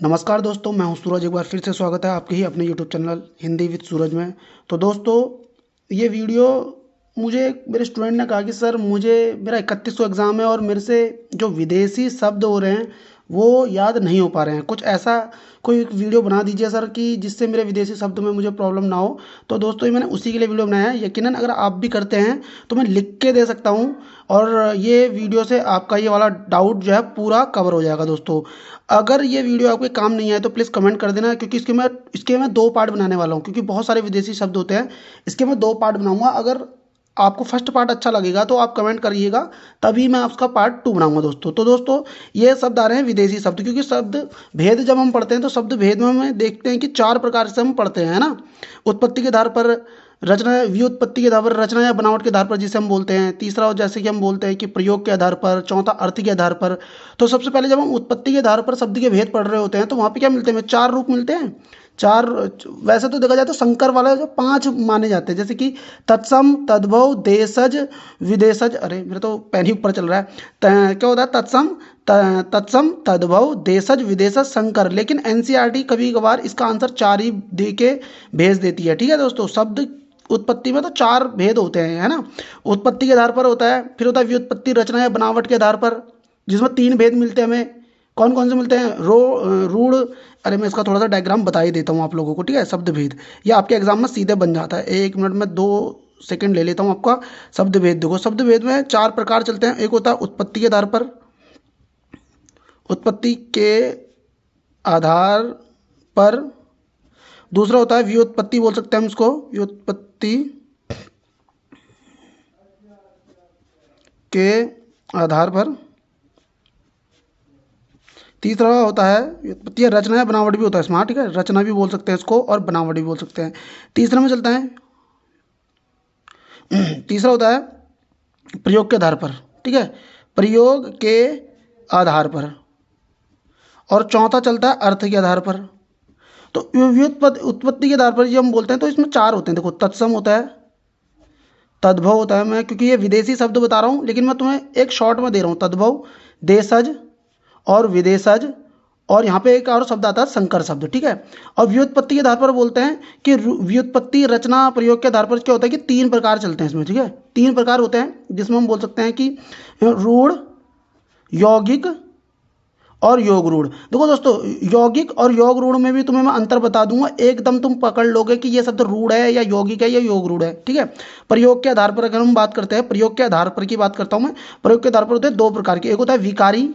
नमस्कार दोस्तों, मैं हूं सूरज। एक बार फिर से स्वागत है आपके ही अपने यूट्यूब चैनल हिंदी विद सूरज में। तो दोस्तों, ये वीडियो मुझे मेरे स्टूडेंट ने कहा कि सर मुझे मेरा 3100 एग्ज़ाम है और मेरे से जो विदेशी शब्द हो रहे हैं वो याद नहीं हो पा रहे हैं। कुछ ऐसा कोई एक वीडियो बना दीजिए सर कि जिससे मेरे विदेशी शब्द में मुझे प्रॉब्लम ना हो। तो दोस्तों, ये मैंने उसी के लिए वीडियो बनाया है। यकीनन अगर आप भी करते हैं तो मैं लिख के दे सकता हूँ और ये वीडियो से आपका ये वाला डाउट जो है पूरा कवर हो जाएगा। दोस्तों, अगर ये वीडियो आपके काम नहीं आए तो प्लीज़ कमेंट कर देना, क्योंकि इसके मैं 2 पार्ट बनाने वाला हूँ, क्योंकि बहुत सारे विदेशी शब्द होते हैं। इसके मैं 2 पार्ट बनाऊँगा। अगर आपको फर्स्ट पार्ट अच्छा लगेगा तो आप कमेंट करिएगा, तभी मैं उसका पार्ट 2 बनाऊँगा दोस्तों। तो दोस्तों, ये शब्द आ रहे हैं विदेशी शब्द, क्योंकि शब्द भेद जब हम पढ़ते हैं तो शब्द भेद में हमें देखते हैं कि 4 प्रकार से हम पढ़ते हैं, है ना। उत्पत्ति के आधार पर, रचना व्युत्पत्ति के आधार पर, रचना या बनावट के आधार पर जिसे हम बोलते हैं। तीसरा जैसे कि हम बोलते हैं कि प्रयोग के आधार पर। चौथा अर्थ के आधार पर। तो सबसे पहले जब हम उत्पत्ति के आधार पर शब्द के भेद पढ़ रहे होते हैं तो वहाँ पे क्या मिलते हैं हमें? 4 रूप मिलते हैं। 4। वैसे तो देखा जाए तो संकर वाले जो 5 माने जाते हैं, जैसे कि तत्सम, तद्भव, देशज, विदेशज। अरे मेरा तो पेन ही ऊपर चल रहा है। क्या होता है? तत्सम, तद्भव, देशज, विदेशज, संकर। लेकिन एनसीईआरटी कभी कभार इसका आंसर 4 ही दे के भेज देती है। ठीक है दोस्तों, शब्द उत्पत्ति में तो 4 भेद होते हैं, है ना। उत्पत्ति के आधार पर होता है, फिर होता है व्युत्पत्ति, रचना या बनावट के आधार पर, जिसमें 3 भेद मिलते हैं हमें। कौन कौन से मिलते हैं? रूढ़। अरे मैं इसका थोड़ा सा डायग्राम बता ही देता हूँ आप लोगों को, ठीक है। शब्द भेद ये आपके एग्जाम में सीधे बन जाता है। 1 मिनट में 2 सेकंड ले लेता हूँ आपका। शब्द भेद देखो, शब्द भेद में 4 प्रकार चलते हैं। एक होता है उत्पत्ति के आधार पर, उत्पत्ति के आधार पर। दूसरा होता है व्युत्पत्ति, बोल सकते हैं हम इसको, व्युत्पत्ति के आधार पर। तीसरा होता है व्युत्पत्ति, रचना या बनावट भी होता है इसमें, ठीक है। रचना भी बोल सकते हैं इसको और बनावट भी बोल सकते हैं। तीसरा में चलता है तीसरा होता है प्रयोग के आधार पर, ठीक है, प्रयोग के आधार पर। और चौथा चलता है अर्थ के आधार पर। तो उत्पत्ति के आधार पर जब हम बोलते हैं तो इसमें 4 होते हैं। देखो, तत्सम होता है, तद्भव होता है। मैं क्योंकि ये विदेशी शब्द बता रहा हूँ, लेकिन मैं तुम्हें एक शॉर्ट में दे रहा हूँ। तद्भव, देशज और विदेशज। और यहाँ पे एक और शब्द आता है संकर शब्द, ठीक है। और व्युत्पत्ति के आधार पर बोलते हैं कि व्युत्पत्ति, रचना, प्रयोग के आधार पर क्या होता है कि 3 प्रकार चलते हैं इसमें, ठीक है। 3 प्रकार होते हैं, जिसमें हम बोल सकते हैं कि रूढ़, यौगिक और योग रूढ़। देखो दोस्तों, यौगिक और योग रूढ़ में भी तुम्हें मैं अंतर बता दूंगा, एकदम तुम पकड़ लोगे कि ये शब्द रूढ़ है या यौगिक है या योग रूढ़ है, ठीक है। प्रयोग के आधार पर अगर हम बात करते हैं, प्रयोग के आधार पर की बात करता हूं मैं। प्रयोग के आधार पर होते हैं 2 प्रकार के, एक होता है विकारी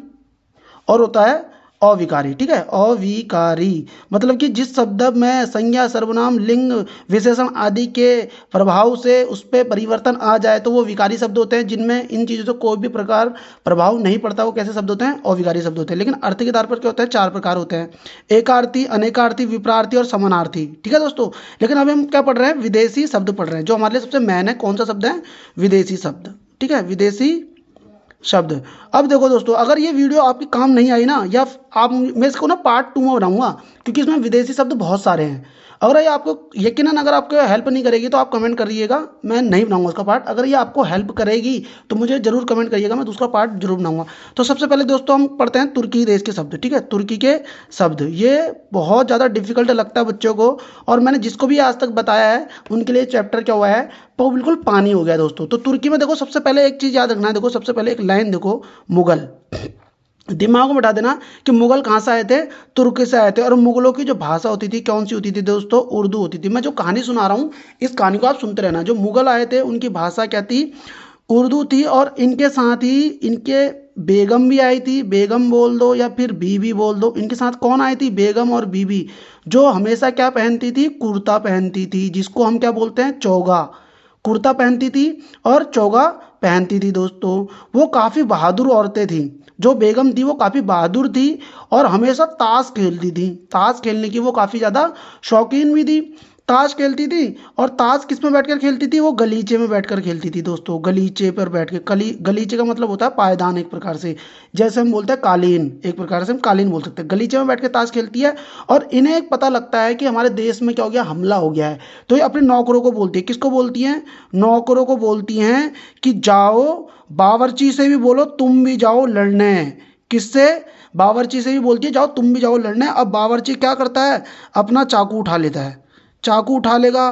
और होता है अविकारी, ठीक है। अविकारी मतलब कि जिस शब्द में संज्ञा, सर्वनाम, लिंग, विशेषण आदि के प्रभाव से उस पर परिवर्तन आ जाए तो वो विकारी शब्द होते हैं। जिनमें इन चीज़ों से कोई भी प्रकार प्रभाव नहीं पड़ता, वो कैसे शब्द होते हैं? अविकारी शब्द होते हैं। लेकिन अर्थ के आधार पर क्या होता है? 4 प्रकार होते हैं, एकार्थी, अनेकार्थी, विपरार्थी और समानार्थी, ठीक है दोस्तों। लेकिन अभी हम क्या पढ़ रहे हैं? विदेशी शब्द पढ़ रहे हैं, जो हमारे लिए सबसे मेन है। कौन सा शब्द है? विदेशी शब्द, ठीक है, विदेशी शब्द। अब देखो दोस्तों, अगर ये वीडियो आपके काम नहीं आई ना, या आप, मैं इसको ना पार्ट 2 में बनाऊंगा, क्योंकि इसमें विदेशी शब्द बहुत सारे हैं। अगर ये आपको यकीनन अगर आपको हेल्प नहीं करेगी तो आप कमेंट करिएगा, मैं नहीं बनाऊंगा उसका पार्ट। अगर ये आपको हेल्प करेगी तो मुझे जरूर कमेंट करिएगा, मैं दूसरा पार्ट जरूर बनाऊंगा। तो सबसे पहले दोस्तों हम पढ़ते हैं तुर्की देश के शब्द, ठीक है। तुर्की के शब्द ये बहुत ज़्यादा डिफिकल्ट लगता है बच्चों को, और मैंने जिसको भी आज तक बताया है उनके लिए चैप्टर क्या हुआ है, वो बिल्कुल पानी हो गया दोस्तों। तो तुर्की में देखो, सबसे पहले एक चीज़ याद रखना है। देखो, सबसे पहले एक लाइन देखो, मुगल। दिमाग में बैठा देना कि मुगल कहाँ से आए थे? तुर्की से आए थे। और मुगलों की जो भाषा होती थी कौन सी होती थी दोस्तों? उर्दू होती थी। मैं जो कहानी सुना रहा हूँ इस कहानी को आप सुनते रहना। जो मुगल आए थे उनकी भाषा क्या थी? उर्दू थी। और इनके साथ ही इनके बेगम भी आई थी, बेगम बोल दो या फिर बीबी बोल दो। इनके साथ कौन आई थी? बेगम और बीबी, जो हमेशा क्या पहनती थी? कुर्ता पहनती थी, जिसको हम क्या बोलते हैं? चोगा। कुर्ता पहनती थी और चोगा पहनती थी दोस्तों। वो काफ़ी बहादुर औरतें थी। जो बेगम थी वो काफ़ी बहादुर थी और हमेशा ताश खेलती थी। ताश खेलने की वो काफ़ी ज़्यादा शौकीन भी थी। ताश खेलती थी, और ताश किस में बैठकर खेलती थी? वो गलीचे में बैठकर खेलती थी दोस्तों। गलीचे पर बैठ के, गलीचे का मतलब होता है पायदान एक प्रकार से, जैसे हम बोलते हैं कालीन, एक प्रकार से हम कालीन बोल सकते हैं। गलीचे में बैठ के ताश खेलती है। और इन्हें एक पता लगता है कि हमारे देश में क्या हो गया, हमला हो गया है। तो ये अपने नौकरों को बोलती है। किसको बोलती हैं? नौकरों को बोलती हैं कि जाओ, बावर्ची से भी बोलो तुम भी जाओ लड़ने, किससे? बावर्ची से भी बोलती है जाओ तुम भी जाओ लड़ने। अब बावर्ची क्या करता है? अपना चाकू उठा लेता है, चाकू उठा लेगा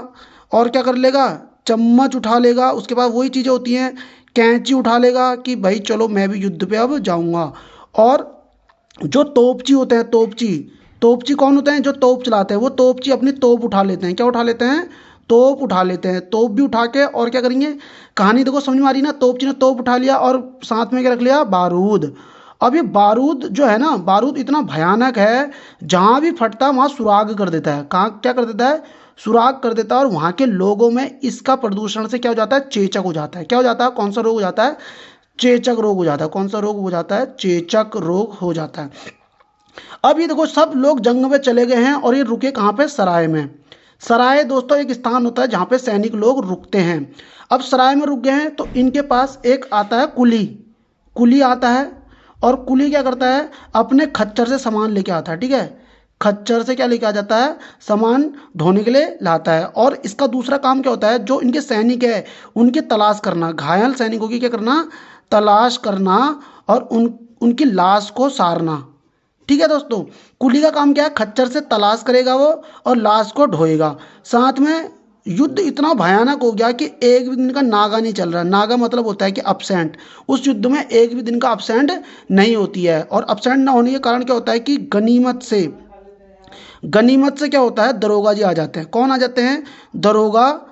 और क्या कर लेगा? चम्मच उठा लेगा। उसके बाद वही चीज़ें होती हैं, कैंची उठा लेगा कि भाई चलो मैं भी युद्ध पे अब जाऊंगा। और जो तोपची होते हैं, तोपची, तोपची कौन होते हैं? जो तोप चलाते हैं, वो तोपची अपनी तोप उठा लेते हैं। क्या उठा लेते हैं? तोप उठा लेते हैं। तोप भी उठा के और क्या करेंगे? कहानी देखो समझ में आ रही ना? तोपची ने तोप उठा लिया और साथ में क्या रख लिया? बारूद। अब ये बारूद जो है ना, बारूद इतना भयानक है, जहाँ भी फटता है वहाँ सुराग कर देता है। कहाँ क्या कर देता है? सुराग कर देता है। और वहाँ के लोगों में इसका प्रदूषण से क्या हो जाता है? चेचक हो जाता है। क्या हो जाता है? कौन सा रोग हो जाता है? चेचक रोग हो जाता है। कौन सा रोग हो जाता है? चेचक रोग हो जाता है। अब ये देखो सब लोग जंग में चले गए हैं और ये रुके कहाँ पे? सराय में। सराय दोस्तों एक स्थान होता है जहाँ पे सैनिक लोग रुकते हैं। अब सराय में रुक गए हैं तो इनके पास एक आता है कुली। कुली आता है और कुली क्या करता है? अपने खच्चर से सामान लेके आता है। ठीक है, खच्चर से क्या लेके आ जाता है? सामान ढोने के लिए लाता है। और इसका दूसरा काम क्या होता है? जो इनके सैनिक है उनकी तलाश करना, घायल सैनिकों की क्या करना? तलाश करना और उनकी लाश को सारना। ठीक है दोस्तों, कुली का काम क्या है? खच्चर से तलाश करेगा वो और लाश को ढोएगा। साथ में युद्ध इतना भयानक हो गया कि एक भी दिन का नागा नहीं चल रहा। नागा मतलब होता है कि अपसेंट। उस युद्ध में एक भी दिन का अपसेंट नहीं होती है। और अपसेंट ना होने के कारण क्या होता है कि गनीमत से क्या होता है? दरोगा जी आ जाते हैं। कौन आ जाते हैं? दरोगा।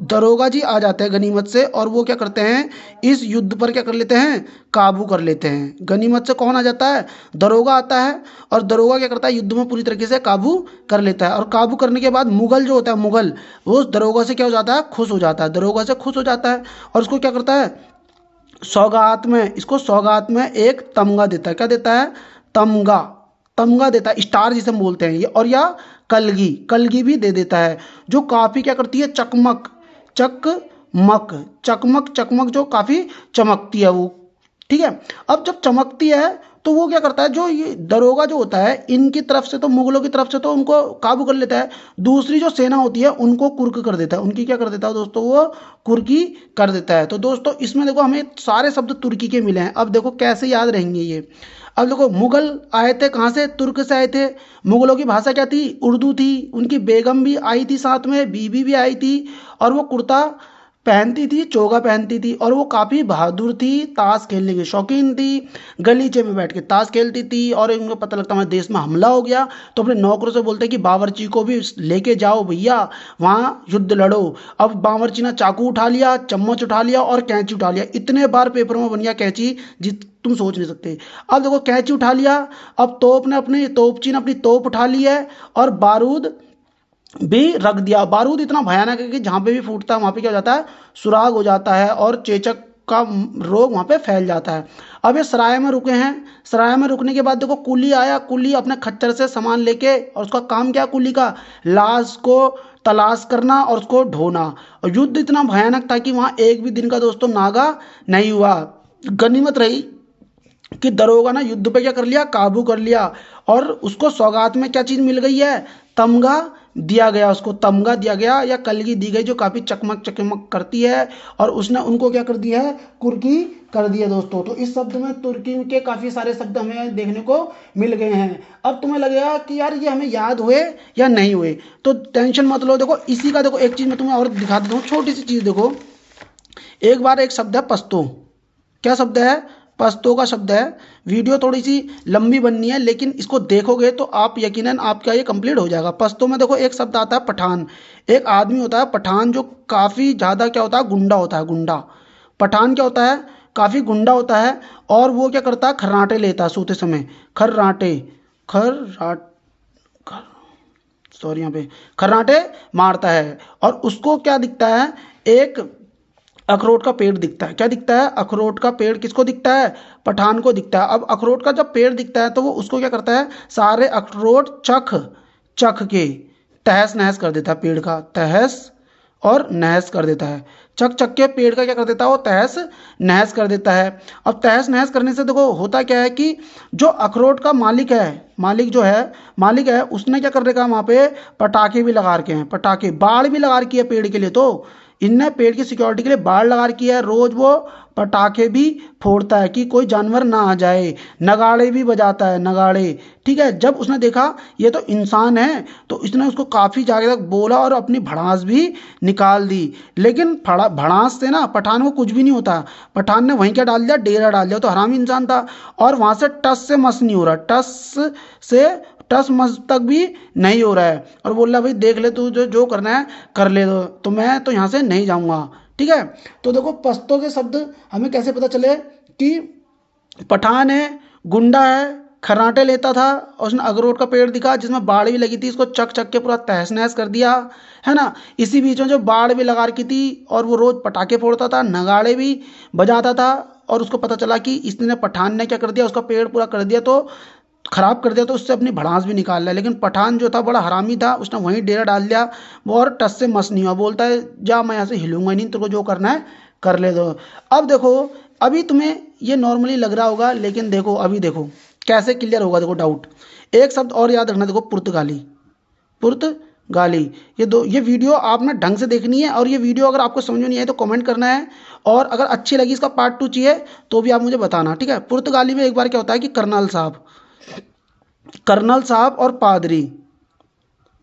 दरोगा जी आ जाते हैं गनीमत से और वो क्या करते हैं? इस युद्ध पर क्या कर लेते हैं? काबू कर लेते हैं। गनीमत से कौन आ जाता है? दरोगा आता है। और दरोगा क्या करता है? युद्ध में पूरी तरीके से काबू कर लेता है। और काबू करने के बाद मुगल जो होता है, मुगल, वो उस दरोगा से क्या हो जाता है? खुश हो जाता है। दरोगा से खुश हो जाता है और उसको क्या करता है? सौगात में, इसको सौगात में एक तमगा देता है। क्या देता है? तमगा। तमगा देता है, स्टार जिसे हम बोलते हैं ये। और या कलगी, कलगी भी दे देता है, जो काफ़ी क्या करती है? चकमक, चकमक, चकमक, चकमक जो काफ़ी चमकती है वो। ठीक है, अब जब चमकती है तो वो क्या करता है? जो ये दरोगा जो होता है इनकी तरफ से तो, मुगलों की तरफ से तो उनको काबू कर लेता है। दूसरी जो सेना होती है उनको कुर्क कर देता है। उनकी क्या कर देता है दोस्तों? वो कुर्की कर देता है। तो दोस्तों इसमें देखो हमें सारे शब्द तुर्की के मिले हैं। अब देखो कैसे याद रहेंगे ये। अब देखो मुगल आए थे कहाँ से? तुर्क से आए थे। मुगलों की भाषा क्या थी? उर्दू थी। उनकी बेगम भी आई थी, साथ में बीबी भी आई थी। और वो कुर्ता पहनती थी, चोगा पहनती थी। और वो काफ़ी बहादुर थी, ताश खेलने की शौकीन थी। गलीचे में बैठ के ताश खेलती थी। और उनको पता लगता हमारे देश में हमला हो गया तो अपने नौकरों से बोलते कि बावर्ची को भी लेके जाओ भैया, वहाँ युद्ध लड़ो। अब बावर्ची ने चाकू उठा लिया, चम्मच उठा लिया और कैंची उठा लिया। इतने बार पेपरों में बन गया कैंची, जित तुम सोच नहीं सकते। अब देखो कैंची उठा लिया, अब तोपची ने अपनी तोप उठा ली है और बारूद भी रख दिया। बारूद इतना भयानक है कि जहाँ पे भी फूटता है वहाँ पे क्या हो जाता है? सुराग हो जाता है और चेचक का रोग वहाँ पे फैल जाता है। अब ये सराय में रुके हैं। सराय में रुकने के बाद देखो कुली आया। कुली अपने खच्चर से सामान लेके, और उसका काम क्या? कुली का लाश को तलाश करना और उसको ढोना। और युद्ध इतना भयानक था कि वहाँ एक भी दिन का दोस्तों नागा नहीं हुआ। गनीमत रही कि दरोगा ने युद्ध पे क्या कर लिया? काबू कर लिया। और उसको सौगात में क्या चीज़ मिल गई है? तमगा दिया गया। उसको तमगा दिया गया या कलगी दी गई जो काफ़ी चकमक चकमक करती है। और उसने उनको क्या कर दिया है? कुर्की कर दिया दोस्तों। तो इस शब्द में तुर्की के काफ़ी सारे शब्द हमें देखने को मिल गए हैं। अब तुम्हें लगेगा कि यार ये हमें याद हुए या नहीं हुए, तो टेंशन मत लो। देखो इसी का देखो एक चीज़ मैं तुम्हें और दिखा देता हूँ, छोटी सी चीज़। देखो एक बार एक शब्द है पस्तो। क्या शब्द है? पस्तो का शब्द है। वीडियो थोड़ी सी लंबी बननी है लेकिन इसको देखोगे तो आप यकीनन आपका ये कंप्लीट हो जाएगा। पस्तो में देखो एक शब्द आता है पठान। एक आदमी होता है पठान जो काफ़ी ज़्यादा क्या होता है? गुंडा होता है। गुंडा पठान क्या होता है? काफ़ी गुंडा होता है। और वो क्या करता है? खर्राटे लेता है सोते समय। खर्राटे, खर्राट खर सॉरी यहाँ पे खर्राटे मारता है। और उसको क्या दिखता है? एक अखरोट का पेड़ दिखता है। क्या दिखता है? अखरोट का पेड़ किसको दिखता है? पठान को दिखता है। अब अखरोट का जब पेड़ दिखता है तो वो उसको क्या करता है? सारे अखरोट चख चख के तहस नहस कर देता है। पेड़ का तहस और नहस कर देता है। चक चक के पेड़ का क्या कर देता है? वो तहस नहस कर देता है। अब तहस नहस करने से देखो होता क्या है कि जो अखरोट का मालिक है, मालिक है, उसने क्या कर रखा है? वहाँ पे पटाखे भी लगा रखे हैं। पटाखे, बाड़ भी लगा रखी है पेड़ के लिए। तो इनने पेड़ की सिक्योरिटी के लिए बाड़ लगा रखी है, रोज वो पटाखे भी फोड़ता है कि कोई जानवर ना आ जाए, नगाड़े भी बजाता है, नगाड़े। ठीक है, जब उसने देखा ये तो इंसान है तो इसने उसको काफ़ी जगह तक बोला और अपनी भड़ास भी निकाल दी। लेकिन भड़ास से ना पठान को कुछ भी नहीं होता। पठान ने वहीं क्या डाल दिया, डेरा डाल दिया। तो हरामी इंसान था और वहाँ से टस से मस नहीं हो रहा, से टस मस तक भी नहीं हो रहा है। और बोल रहा भाई देख ले तू, जो जो करना है कर ले, तो मैं तो यहाँ से नहीं जाऊँगा। ठीक है, तो देखो पश्तो के शब्द हमें कैसे पता चले कि पठान है, गुंडा है, खर्राटे लेता था और उसने अखरोट का पेड़ दिखा जिसमें बाढ़ भी लगी थी, इसको चक चक के पूरा तहस नहस कर दिया, है ना। इसी बीच में जो बाढ़ भी लगा रखी थी और वो रोज पटाखे फोड़ता था, नगाड़े भी बजाता था, और उसको पता चला कि इसने पठान ने क्या कर दिया, उसका पेड़ पूरा कर दिया, तो खराब कर दिया, तो उससे अपनी भड़ास भी निकाल लिया। लेकिन पठान जो था बड़ा हरामी था, उसने वहीं डेरा डाल दिया, वो और टस से मस नहीं हुआ। बोलता है जा मैं यहाँ से हिलूंगा नहीं, तेरे को जो करना है कर ले दो। अब देखो, अभी तुम्हें ये नॉर्मली लग रहा होगा, लेकिन देखो अभी देखो कैसे क्लियर होगा। देखो डाउट, एक शब्द और याद रखना, देखो पुर्तगाली, पुर्तगाली। ये वीडियो आपने ढंग से देखनी है, और ये वीडियो अगर आपको समझ में नहीं आए तो कमेंट करना है, और अगर अच्छी लगी इसका पार्ट 2 चाहिए तो भी आप मुझे बताना। ठीक है, पुर्तगाली में एक बार क्या होता है कि कर्नल साहब और पादरी,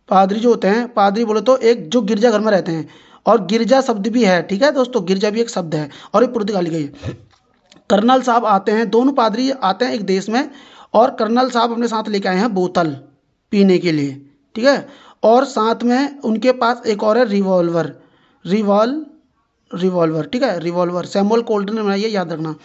पादरी जो होते हैं, पादरी बोले तो एक जो गिरजा घर में रहते हैं, और गिरजा शब्द भी है। ठीक है दोस्तों, गिरजा भी एक शब्द है और ये पुर्तगाली का ही है। कर्नल साहब आते हैं, दोनों पादरी आते हैं एक देश में, और कर्नल साहब अपने साथ लेके आए हैं बोतल पीने के लिए। ठीक है, और साथ में उनके पास एक और है रिवॉल्वर, रिवॉल्वर। ठीक है, रिवॉल्वर सैमुअल कोल्टन ने बनाई है, याद रखना।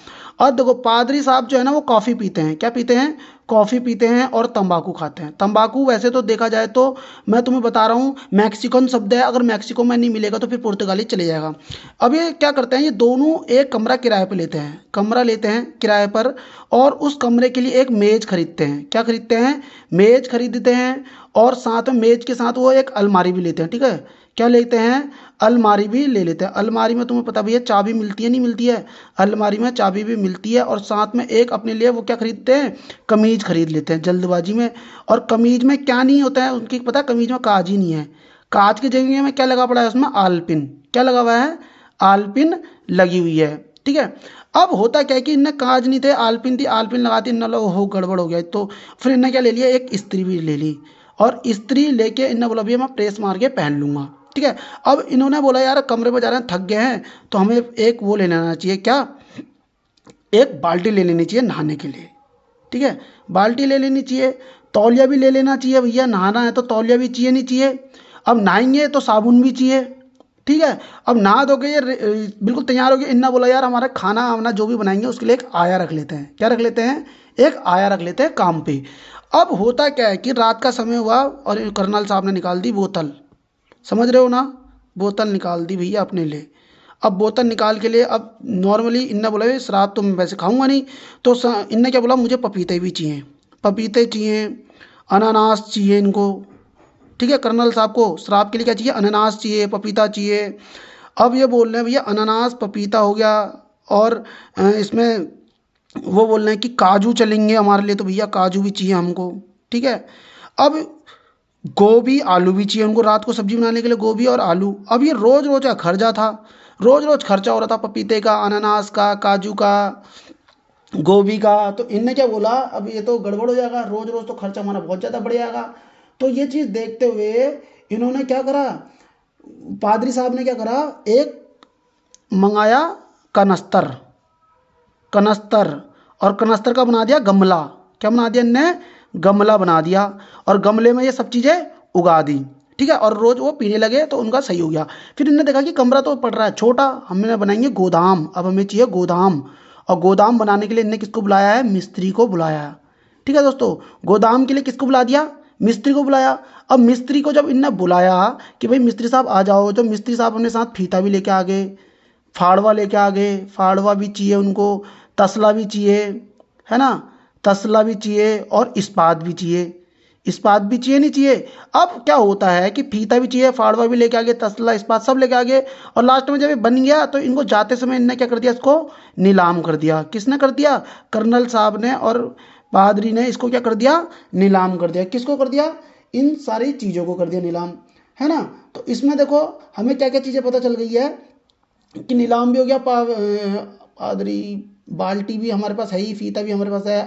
और देखो पादरी साहब जो है ना वो कॉफ़ी पीते हैं, क्या पीते हैं, कॉफ़ी पीते हैं, और तंबाकू खाते हैं। तंबाकू वैसे तो देखा जाए तो मैं तुम्हें बता रहा हूँ मैक्सिकन शब्द है, अगर मैक्सिको में नहीं मिलेगा तो फिर पुर्तगाली चले जाएगा। अब ये क्या करते हैं, ये दोनों एक कमरा किराए पर लेते हैं, कमरा लेते हैं किराए पर, और उस कमरे के लिए एक मेज़ खरीदते हैं। क्या खरीदते हैं, मेज़ खरीदते हैं, और साथ में मेज़ के साथ वो एक अलमारी भी लेते हैं। ठीक है, क्या लेते हैं, अलमारी भी ले लेते हैं। अलमारी में तुम्हें पता भैया चाबी मिलती है नहीं मिलती है, अलमारी में चाबी भी मिलती है। और साथ में एक अपने लिए वो क्या खरीदते हैं, कमीज खरीद लेते हैं जल्दबाजी में। और कमीज में क्या नहीं होता है उनकी पता, कमीज में काज ही नहीं है, काज की जगह में क्या लगा पड़ा है उसमें, आलपिन। क्या लगा हुआ है, आलपिन लगी हुई है। ठीक है, अब होता क्या है कि इनने काज नहीं थे, आलपिन थी, आलपिन लगाती, इन लो हो गड़बड़ हो गया, तो फिर इनने क्या ले लिया, एक स्त्री भी ले ली, और स्त्री लेके इनने बोला भैया मैं प्रेस मार के पहन लूंगा। ठीक है, अब इन्होंने बोला यार कमरे में जा रहे हैं, थक गए हैं, तो हमें एक वो ले लेना चाहिए, क्या, एक बाल्टी ले लेनी चाहिए नहाने के लिए। ठीक है, बाल्टी ले लेनी चाहिए, तौलिया भी ले लेना चाहिए, भैया नहाना है तो तौलिया भी चाहिए नहीं चाहिए। अब नहाएंगे तो साबुन भी चाहिए। ठीक है, अब नहा धो के ये बिल्कुल तैयार हो गए, इन्ना बोला यार हमारा खाना वाना जो भी बनाएंगे उसके लिए एक आया रख लेते हैं। क्या रख लेते हैं, एक आया रख लेते हैं काम पे। अब होता क्या है कि रात का समय हुआ और कर्नल साहब ने निकाल दी बोतल, समझ रहे हो ना, बोतल निकाल दी भैया अपने लिए। अब बोतल निकाल के लिए, अब नॉर्मली इनने बोला ये शराब तो मैं वैसे खाऊंगा नहीं, तो इनने क्या बोला, मुझे पपीते भी चाहिए, पपीते चाहिए, अनानास चाहिए इनको। ठीक है, कर्नल साहब को शराब के लिए क्या चाहिए, अनानास चाहिए, पपीता चाहिए। अब ये बोल रहे हैं भैया अनानास पपीता हो गया, और इसमें वो बोल रहे हैं कि काजू चलेंगे हमारे लिए, तो भैया काजू भी चाहिए हमको। ठीक है, अब गोभी आलू भी चाहिए उनको, रात को सब्जी बनाने के लिए गोभी और आलू। अब ये रोज रोज का खर्चा था, रोज रोज खर्चा हो रहा था, पपीते का, अनानास का, काजू का, गोभी का। तो इनने क्या बोला, अब ये तो गड़बड़ हो जाएगा, रोज रोज तो खर्चा हमारा बहुत ज़्यादा बढ़ जाएगा। तो ये चीज़ देखते हुए इन्होंने क्या करा, पादरी साहब ने क्या करा, एक मंगाया कनस्तर, कनस्तर, और कनस्तर का बना दिया गमला। क्या बना दिया इनने, गमला बना दिया, और गमले में ये सब चीज़ें उगा दी। ठीक है, और रोज वो पीने लगे तो उनका सही हो गया। फिर इन्होंने देखा कि कमरा तो पड़ रहा है छोटा, हमने बनाएंगे गोदाम, अब हमें चाहिए गोदाम। और गोदाम बनाने के लिए इनने किसको बुलाया है, मिस्त्री को बुलाया। ठीक है दोस्तों, गोदाम के लिए किसको बुला दिया, मिस्त्री को बुलाया। अब मिस्त्री को जब इनने बुलाया कि भाई मिस्त्री साहब आ जाओ, जब मिस्त्री साहब अपने साथ फीता भी लेके आ गए, फाड़वा लेके आ गए, फाड़वा भी चाहिए उनको, तसला भी चाहिए, है ना, तसला भी चाहिए, और इस्पात भी चाहिए, इस्पात भी चाहिए नहीं चाहिए। अब क्या होता है कि फीता भी चाहिए, फाड़वा भी लेके आ गए, तसला इस्पात सब लेके आ गए, और लास्ट में जब ये बन गया तो इनको जाते समय इनने क्या कर दिया, इसको नीलाम कर दिया। किसने कर दिया, कर्नल साहब ने और पादरी ने इसको क्या कर दिया, नीलाम कर दिया। किसको कर दिया, इन सारी चीज़ों को कर दिया नीलाम। है ना। तो इसमें देखो हमें क्या क्या चीज़ें पता चल गई है कि नीलाम भी हो गया, पादरी, बाल्टी भी हमारे पास है ही, फीता भी हमारे पास है,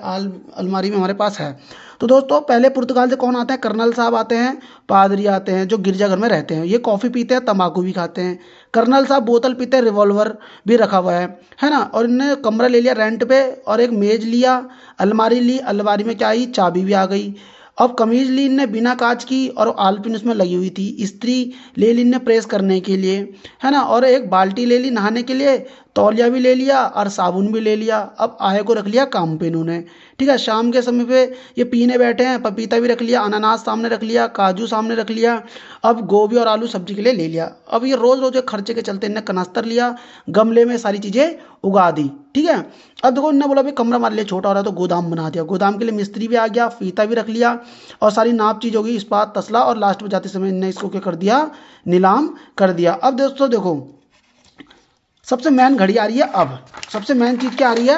अलमारी भी हमारे पास है। तो दोस्तों पहले पुर्तगाल से कौन आते हैं? कर्नल साहब आते हैं, पादरी आते हैं जो गिरजाघर में रहते हैं। ये कॉफ़ी पीते हैं, तंबाकू भी खाते हैं। कर्नल साहब बोतल पीते हैं, रिवॉल्वर भी रखा हुआ है ना। और इन्होंने कमरा ले लिया रेंट पे और एक मेज़ लिया, अलमारी ली, अलमारी में क्या आई? चाबी भी आ गई। अब कमीज ली इनने बिना कांच की और आलपिन उसमें लगी हुई थी। इस्त्री ले ली इनने प्रेस करने के लिए, है ना। और एक बाल्टी ले ली नहाने के लिए, तौलिया भी ले लिया और साबुन भी ले लिया। अब आय को रख लिया काम पे इन्होंने, ठीक है। शाम के समय पे ये पीने बैठे हैं, पपीता भी रख लिया, अनानास सामने रख लिया, काजू सामने रख लिया। अब गोभी और आलू सब्जी के लिए ले लिया। अब ये रोज़ रोज़ खर्चे के चलते इनने कनस्तर लिया, गमले में सारी चीज़ें उगा दी, ठीक है। अब देखो इन्होंने बोला भाई कमरा हमारे लिए छोटा हो रहा है तो गोदाम बना दिया। गोदाम के लिए मिस्त्री भी आ गया, फीता भी रख लिया और सारी नाप चीज़ होगी, इस्पात, तसला, और लास्ट में जाते समय इन्होंने इसको क्या कर दिया? नीलाम कर दिया। अब दोस्तों देखो सबसे मेन घड़ी आ रही है। अब सबसे मेन चीज़ क्या आ रही है?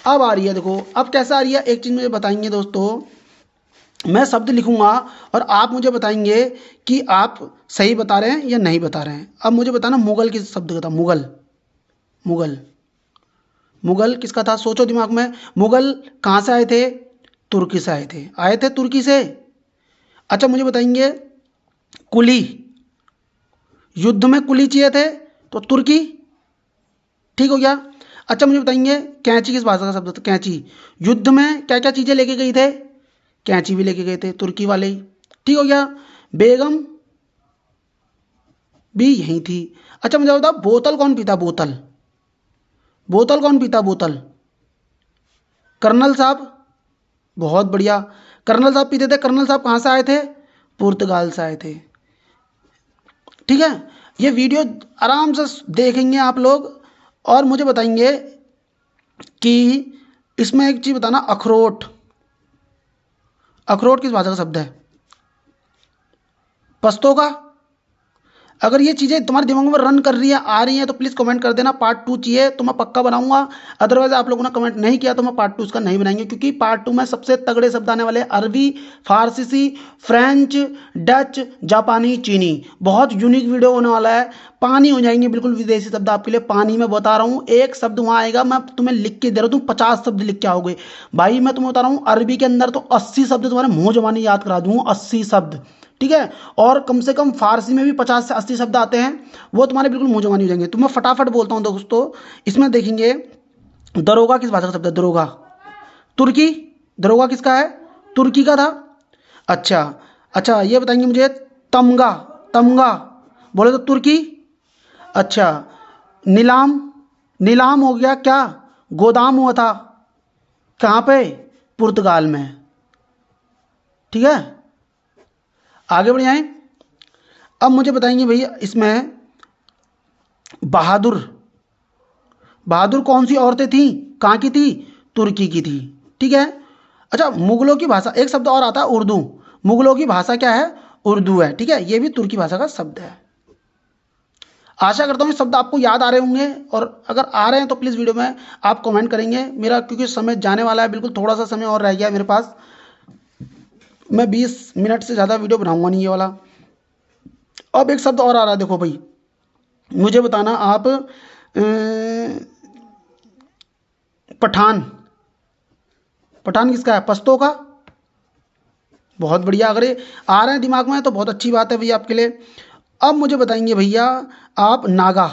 अब आ रही है। देखो अब कैसा आ रही है, एक चीज़ मुझे बताएंगे दोस्तों। मैं शब्द लिखूंगा और आप मुझे बताएंगे कि आप सही बता रहे हैं या नहीं बता रहे हैं। अब मुझे बताना मुगल किस शब्द का था? मुगल, मुगल, मुगल किसका था? सोचो दिमाग में। मुगल कहाँ से आए थे? तुर्की से आए थे, आए थे तुर्की से। अच्छा मुझे बताएंगे कुली, युद्ध में कुली चाहिए थे तो तुर्की, ठीक हो गया। अच्छा मुझे बताएंगे कैंची किस भाषा का शब्द था? कैंची। युद्ध में क्या क्या चीज़ें लेके गए थे? कैंची भी लेके गए थे, तुर्की वाले ही, ठीक हो गया। बेगम भी यही थी। अच्छा मुझे बताओ बोतल कौन पीता? बोतल, बोतल कौन पीता? बोतल कर्नल साहब, बहुत बढ़िया, कर्नल साहब पीते थे। कर्नल साहब कहाँ से आए थे? पुर्तगाल से आए थे, ठीक है। ये वीडियो आराम से देखेंगे आप लोग और मुझे बताएंगे कि इसमें एक चीज़ बताना, अखरोट, अखरोट किस भाषा का शब्द है? पश्तो का। अगर ये चीज़ें तुम्हारे दिमाग में रन कर रही है, आ रही हैं, तो प्लीज़ कमेंट कर देना। पार्ट 2 चाहिए तो मैं पक्का बनाऊंगा। अदरवाइज आप लोगों ने कमेंट नहीं किया तो मैं पार्ट 2 उसका नहीं बनाएंगे, क्योंकि पार्ट 2 में सबसे तगड़े शब्द आने वाले हैं। अरबी, फारसी, फ्रेंच, डच, जापानी, चीनी। बहुत यूनिक वीडियो होने वाला है। पानी हो जाएंगे बिल्कुल विदेशी शब्द आपके लिए। पानी में बता रहा हूँ, एक शब्द वहाँ आएगा, मैं तुम्हें लिख के दे रहा हूँ, तुम 50 शब्द लिख के आओगे भाई। मैं तुम्हें बता रहा हूँ अरबी के अंदर तो 80 शब्द तुम्हारे मुँह जबानी याद करा दूंगा, 80 शब्द, ठीक है। और कम से कम फारसी में भी 50 से 80 शब्द आते हैं, वो तुम्हारे बिल्कुल मुँह जबानी हो जाएंगे। तो मैं फटाफट बोलता हूँ दोस्तों। इसमें देखेंगे दरोगा किस भाषा का शब्द है? दरोगा, तुर्की। दरोगा किसका है? तुर्की का था। अच्छा, अच्छा ये बताएंगे मुझे तमगा, तमगा बोले तो तुर्की। अच्छा नीलाम, नीलाम हो गया क्या? गोदाम हुआ था कहाँ पे? पुर्तगाल में, ठीक है। आगे बढ़ जाएं। अब मुझे बताएंगे भैया इसमें बहादुर, बहादुर कौन सी औरतें थी? कहाँ की थी? तुर्की की थी, ठीक है। अच्छा मुगलों की भाषा, एक शब्द और आता है उर्दू। मुगलों की भाषा क्या है? उर्दू है, ठीक है। ये भी तुर्की भाषा का शब्द है। आशा करता हूँ ये शब्द आपको याद आ रहे होंगे, और अगर आ रहे हैं तो प्लीज़ वीडियो में आप कमेंट करेंगे। मेरा क्योंकि समय जाने वाला है, बिल्कुल थोड़ा सा समय और रह गया है मेरे पास। मैं 20 मिनट से ज़्यादा वीडियो बनाऊंगा नहीं ये वाला। अब एक शब्द और आ रहा है, देखो भाई मुझे बताना आप, पठान, पठान किसका है? पश्तो का। बहुत बढ़िया, अगर ये आ रहे हैं दिमाग में तो बहुत अच्छी बात है भैया आपके लिए। अब मुझे बताएंगे भैया आप नागा,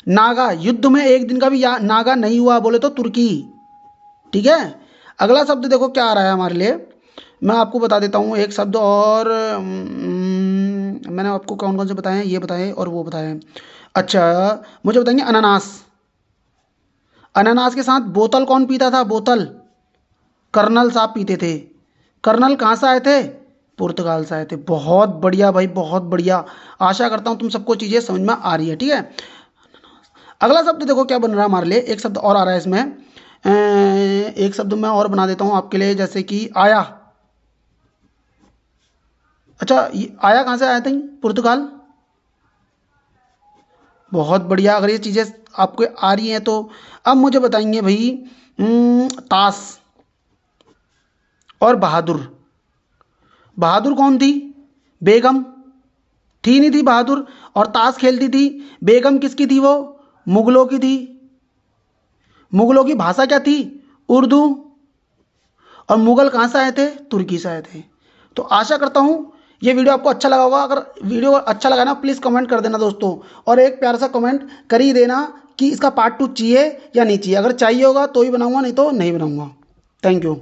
नागा युद्ध में एक दिन का भी नागा नहीं हुआ बोले तो तुर्की, ठीक है। अगला शब्द देखो क्या आ रहा है हमारे लिए, मैं आपको बता देता हूँ एक शब्द और। मैंने आपको कौन कौन से बताए हैं, ये बताए और वो बताए। अच्छा मुझे बताएंगे अनानास, अनानास के साथ बोतल कौन पीता था? बोतल कर्नल साहब पीते थे। कर्नल कहाँ से आए थे? पुर्तगाल से आए थे। बहुत बढ़िया भाई, बहुत बढ़िया। आशा करता हूँ तुम सबको चीज़ें समझ में आ रही है, ठीक है। अगला शब्द देखो क्या बन रहा है हमारे लिए, एक शब्द और आ रहा है इसमें। एक शब्द मैं और बना देता हूँ आपके लिए, जैसे कि आया। अच्छा ये आया कहाँ से आया था? पुर्तगाल। बहुत बढ़िया, अगर ये चीज़ें आपको आ रही हैं तो अब मुझे बताएंगे भाई ताश और बहादुर। बहादुर कौन थी? बेगम, थी नहीं थी बहादुर, और ताश खेलती थी। बेगम किसकी थी वो? मुगलों की थी। मुगलों की भाषा क्या थी? उर्दू। और मुगल कहाँ से आए थे? तुर्की से आए थे। तो आशा करता हूँ ये वीडियो आपको अच्छा लगा होगा। अगर वीडियो अच्छा लगा ना, प्लीज़ कमेंट कर देना दोस्तों, और एक प्यारा सा कमेंट कर ही देना कि इसका पार्ट 2 चाहिए या नहीं चाहिए। अगर चाहिए होगा तो ही बनाऊंगा, नहीं तो नहीं बनाऊंगा। Thank you.